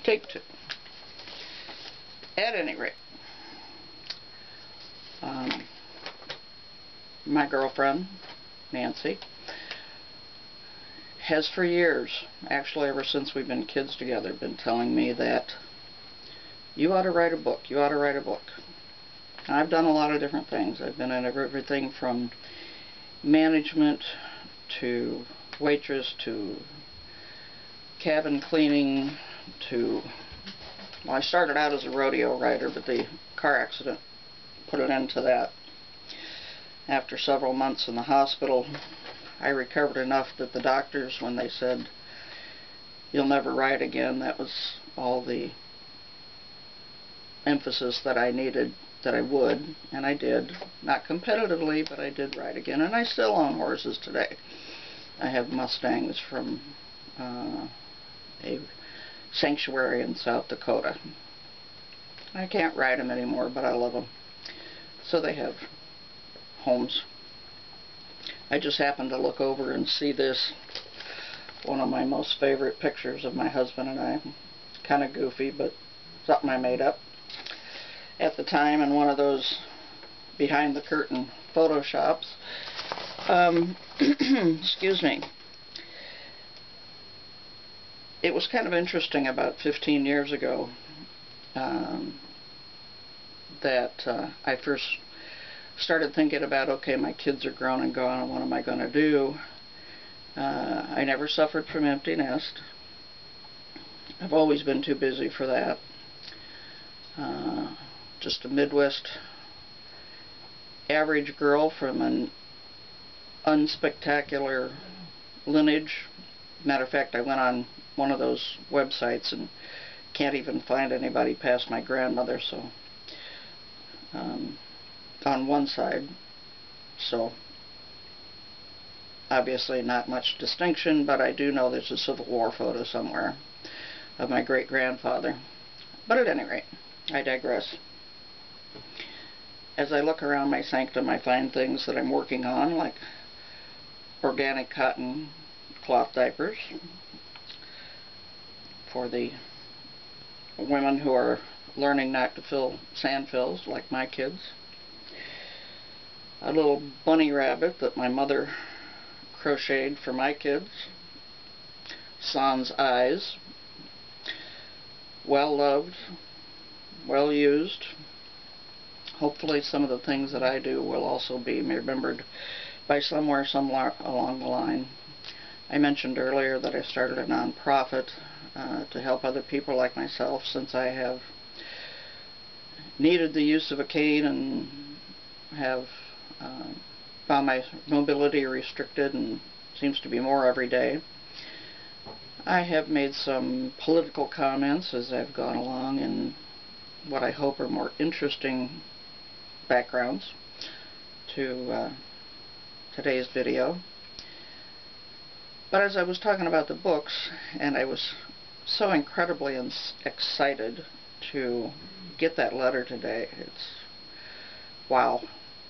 Take two. At any rate, my girlfriend, Nancy, has for years, actually ever since we've been kids together, been telling me that you ought to write a book, you ought to write a book. And I've done a lot of different things. I've been in everything from management to waitress to cabin cleaning to, well, I started out as a rodeo rider, but the car accident put an end to that. After several months in the hospital, I recovered enough that the doctors, when they said, "You'll never ride again," that was all the emphasis that I needed that I would, and I did. Not competitively, but I did ride again, and I still own horses today. I have Mustangs from a sanctuary in South Dakota. I can't ride them anymore, but I love them. So they have homes. I just happened to look over and see this, one of my most favorite pictures of my husband and I. Kind of goofy, but something I made up at the time in one of those behind the curtain photoshops. Excuse me. It was kind of interesting about 15 years ago that I first started thinking about, okay, my kids are grown and gone, and what am I going to do? I never suffered from empty nest. I've always been too busy for that. Just a Midwest average girl from an unspectacular lineage. Matter of fact, I went on one of those websites and can't even find anybody past my grandmother, so on one side, so obviously not much distinction, but I do know there's a Civil War photo somewhere of my great-grandfather. But at any rate, I digress. As I look around my sanctum, I find things that I'm working on, like organic cotton cloth diapers for the women who are learning not to fill sand fills like my kids. A little bunny rabbit that my mother crocheted for my kids. Sans eyes. Well loved, well used. Hopefully some of the things that I do will also be remembered by somewhere along the line. I mentioned earlier that I started a non-profit to help other people like myself, since I have needed the use of a cane and have found my mobility restricted, and seems to be more every day. I have made some political comments as I've gone along in what I hope are more interesting backgrounds to today's video. But as I was talking about the books, and I was so incredibly excited to get that letter today, it's wow,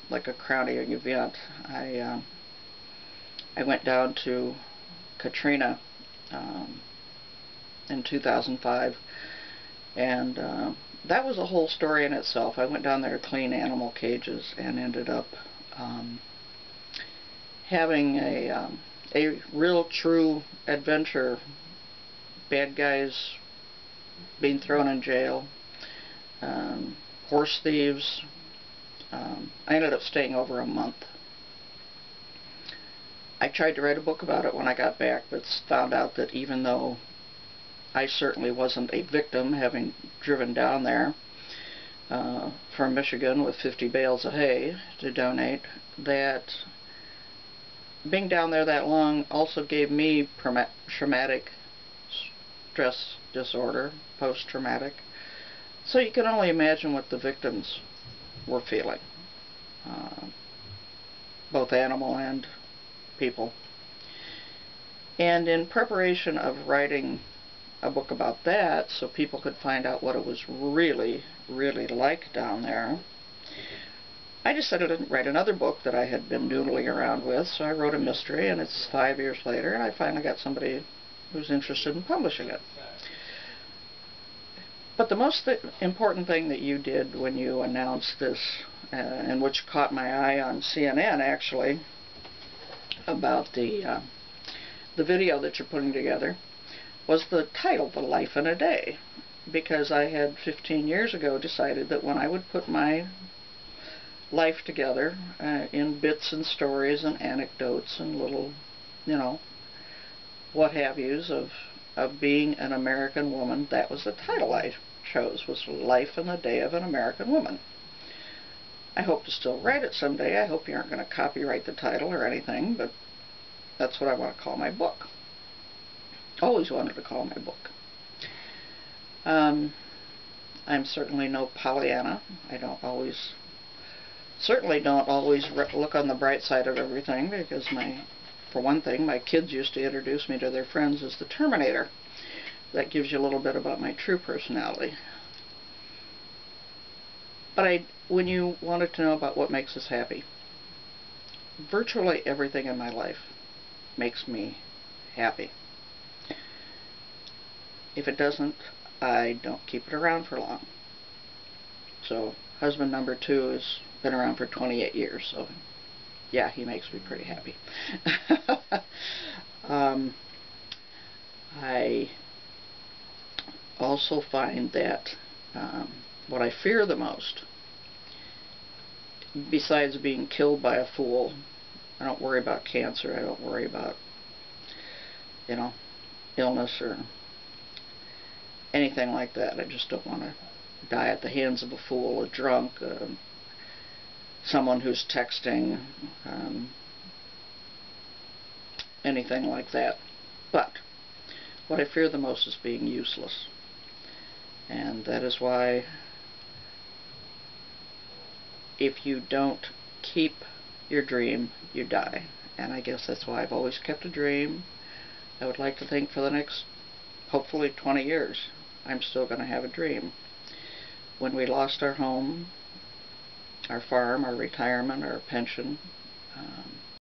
like a crowning event. I went down to Katrina in 2005, and that was a whole story in itself. I went down there to clean animal cages and ended up having a real true adventure. Bad guys being thrown in jail, horse thieves. I ended up staying over a month. I tried to write a book about it when I got back, but found out that even though I certainly wasn't a victim, having driven down there from Michigan with 50 bales of hay to donate, that being down there that long also gave me traumatic stress disorder, post-traumatic. So you can only imagine what the victims were feeling, both animal and people. And in preparation of writing a book about that, so people could find out what it was really, really like down there, I decided to write another book that I had been noodling around with. So I wrote a mystery, and it's 5 years later, and I finally got somebody who's interested in publishing it. But the most important thing that you did when you announced this, and which caught my eye on CNN actually, about the video that you're putting together, was the title, The Life in a Day. Because I had 15 years ago decided that when I would put my life together in bits and stories and anecdotes and little, what have yous of being an American woman, that was the title I chose, was Life in a Day of an American Woman. I hope to still write it someday. I hope you aren't going to copyright the title or anything, but that's what I want to call my book. Always wanted to call my book. I'm certainly no Pollyanna. I certainly don't always look on the bright side of everything, because for one thing, my kids used to introduce me to their friends as the Terminator. That gives you a little bit about my true personality. But when you wanted to know about what makes us happy, virtually everything in my life makes me happy. If it doesn't, I don't keep it around for long. So, husband number 2 has been around for 28 years, so yeah, he makes me pretty happy. I also find that what I fear the most, besides being killed by a fool, I don't worry about cancer, I don't worry about, illness or anything like that. I just don't want to die at the hands of a fool, a drunk, someone who's texting, anything like that. But what I fear the most is being useless. And that is why, if you don't keep your dream, you die. And I guess that's why I've always kept a dream. I would like to think for the next, hopefully 20 years, I'm still going to have a dream. When we lost our home, our farm, our retirement, our pension,